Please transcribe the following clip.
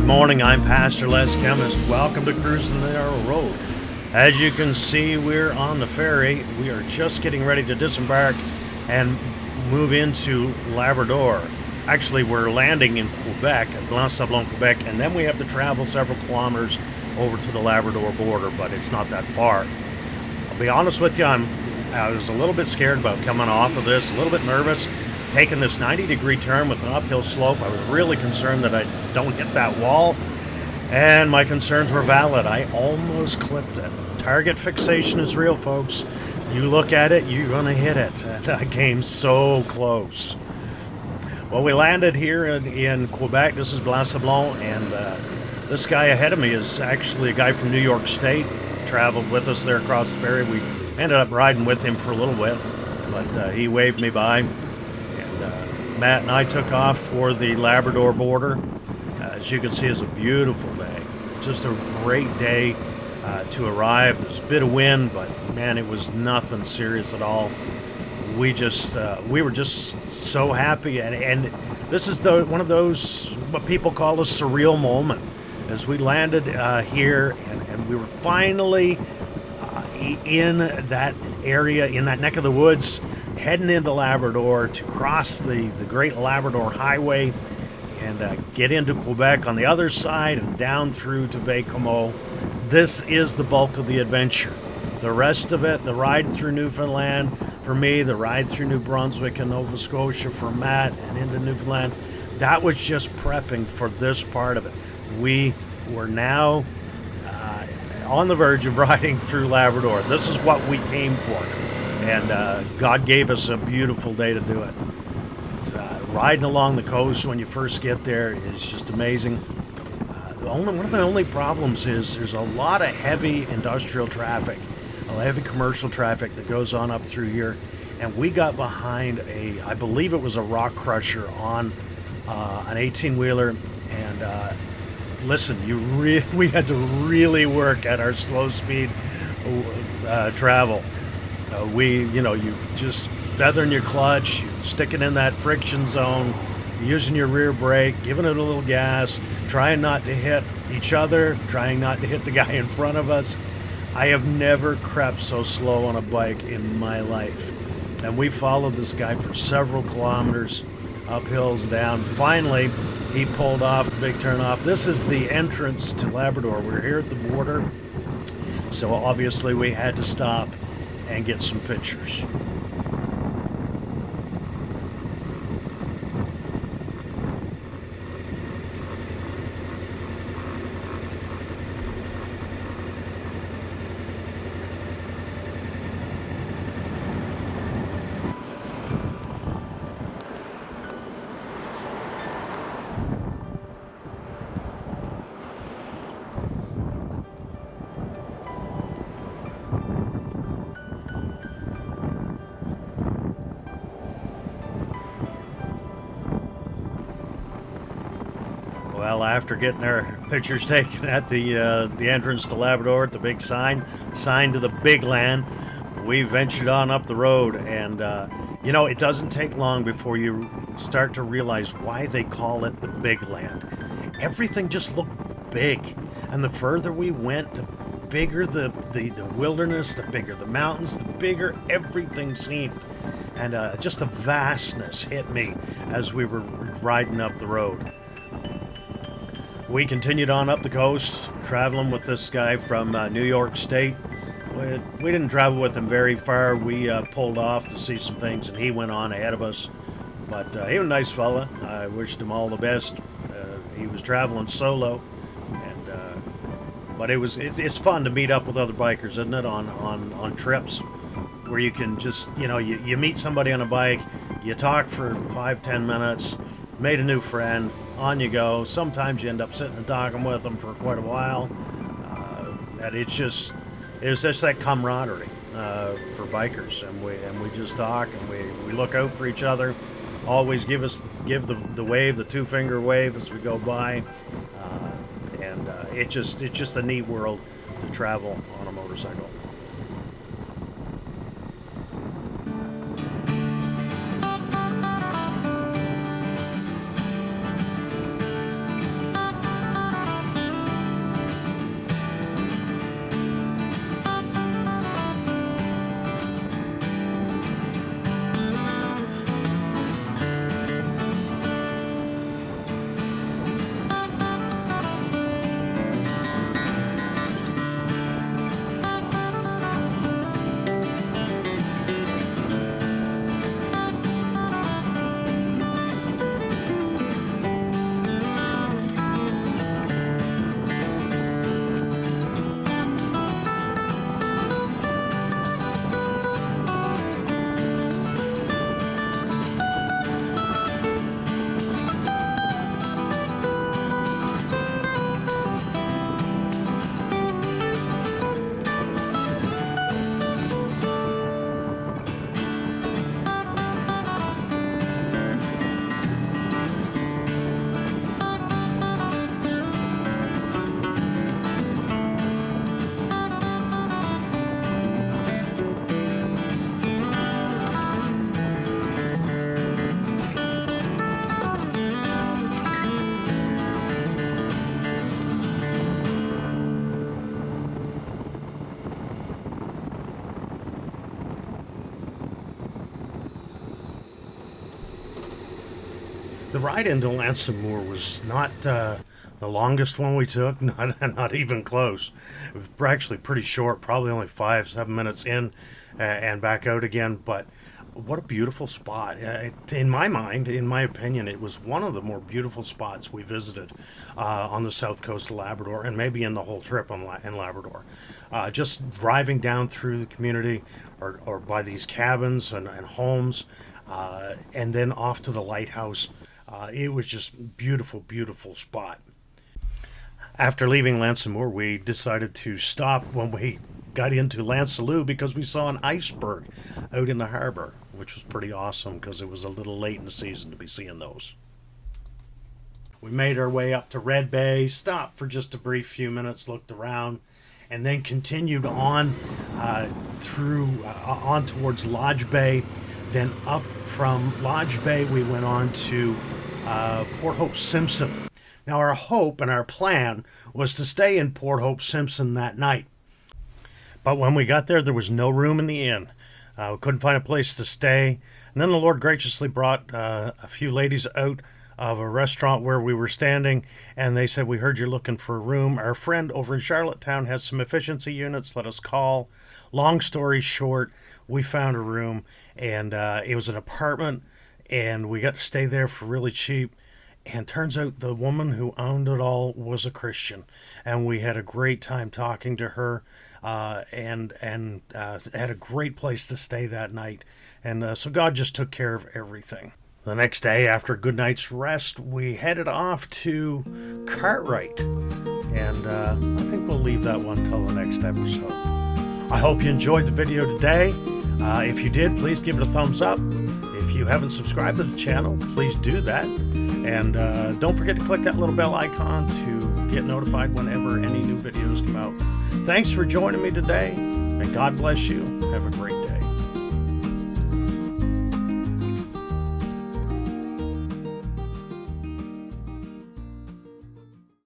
Good morning, I'm Pastor Les Chemist. Welcome to Cruisin the Narrow Road. As you can see, we're on the ferry. We are just getting ready to disembark and move into Labrador. Actually, we're landing in Quebec, at Blanc-Sablon, Quebec, and then we have to travel several kilometers over to the Labrador border, but it's not that far. I'll be honest with you, I was a little bit scared about coming off of this, a little bit nervous. Taking this 90-degree turn with an uphill slope, I was really concerned that I don't hit that wall, and my concerns were valid. I almost clipped it. Target fixation is real, folks. You look at it, you're going to hit it. And I came so close. Well, we landed here in Quebec. This is Blanc-Sablon, and this guy ahead of me is actually a guy from New York State. Traveled with us there across the ferry. We ended up riding with him for a little bit, but he waved me by. Matt and I took off for the Labrador border. As you can see, it's a beautiful day. Just a great day to arrive. There's a bit of wind, but man, it was nothing serious at all. We were just so happy, and this is one of those what people call a surreal moment. As we landed here, and we were finally in that area, in that neck of the woods, heading into Labrador to cross the Great Labrador Highway and get into Quebec on the other side and down through to Baie-Comeau. This is the bulk of the adventure. The rest of it, the ride through Newfoundland for me, the ride through New Brunswick and Nova Scotia for Matt and into Newfoundland, that was just prepping for this part of it. We were now on the verge of riding through Labrador. This is what we came for. And God gave us a beautiful day to do it. Riding along the coast when you first get there is just amazing. One of the only problems is there's a lot of heavy industrial traffic, a lot of heavy commercial traffic that goes on up through here. And we got behind I believe it was a rock crusher on an 18-wheeler. And listen, we had to really work at our slow speed travel. You just feathering your clutch, sticking in that friction zone, using your rear brake, giving it a little gas, trying not to hit each other, trying not to hit the guy in front of us. I have never crept so slow on a bike in my life. And we followed this guy for several kilometers, up hills, down. Finally, he pulled off the big turnoff. This is the entrance to Labrador. We're here at the border, so obviously we had to stop and get some pictures. Well, after getting our pictures taken at the entrance to Labrador, at the big sign to the big land, we ventured on up the road. And, it doesn't take long before you start to realize why they call it the big land. Everything just looked big. And the further we went, the bigger the wilderness, the bigger the mountains, the bigger everything seemed. And just the vastness hit me as we were riding up the road. We continued on up the coast, traveling with this guy from New York State. We didn't travel with him very far. We pulled off to see some things, and he went on ahead of us. But he was a nice fella. I wished him all the best. He was traveling solo, but it's fun to meet up with other bikers, isn't it? On trips where you can just you meet somebody on a bike, you talk for 5-10 minutes, made a new friend. On you go. Sometimes you end up sitting and talking with them for quite a while. And it's just that camaraderie for bikers, and we just talk and we look out for each other. Always give the wave, the 2-finger wave as we go by, and it's just a neat world to travel on a motorcycle. ride into Lansamore was not the longest one we took, not even close. It was actually pretty short, probably only 5-7 minutes in and back out again. But what a beautiful spot. In my mind, in my opinion, it was one of the more beautiful spots we visited on the south coast of Labrador, and maybe in the whole trip in Labrador. Just driving down through the community or by these cabins and homes, and then off to the lighthouse. It was just beautiful, beautiful spot. After leaving Lansamore, we decided to stop when we got into Lansaloo because we saw an iceberg out in the harbor, which was pretty awesome because it was a little late in the season to be seeing those. We made our way up to Red Bay, stopped for just a brief few minutes, looked around, and then continued on on towards Lodge Bay. Then up from Lodge Bay, we went on to Port Hope Simpson. Now, our hope and our plan was to stay in Port Hope Simpson that night. But when we got there was no room in the inn. We couldn't find a place to stay. And then the Lord graciously brought a few ladies out of a restaurant where we were standing, and they said, "We heard you're looking for a room. Our friend over in Charlottetown has some efficiency units. Let us call." Long story short, we found a room, and it was an apartment, and we got to stay there for really cheap. And turns out the woman who owned it all was a Christian, and we had a great time talking to her, and had a great place to stay that night. And so God just took care of everything. The next day, after a good night's rest, we headed off to Cartwright, and I think we'll leave that one till the next episode. I hope you enjoyed the video today. If you did, please give it a thumbs up. If you haven't subscribed to the channel, please do that. And don't forget to click that little bell icon to get notified whenever any new videos come out. Thanks for joining me today, and God bless you. Have a great day.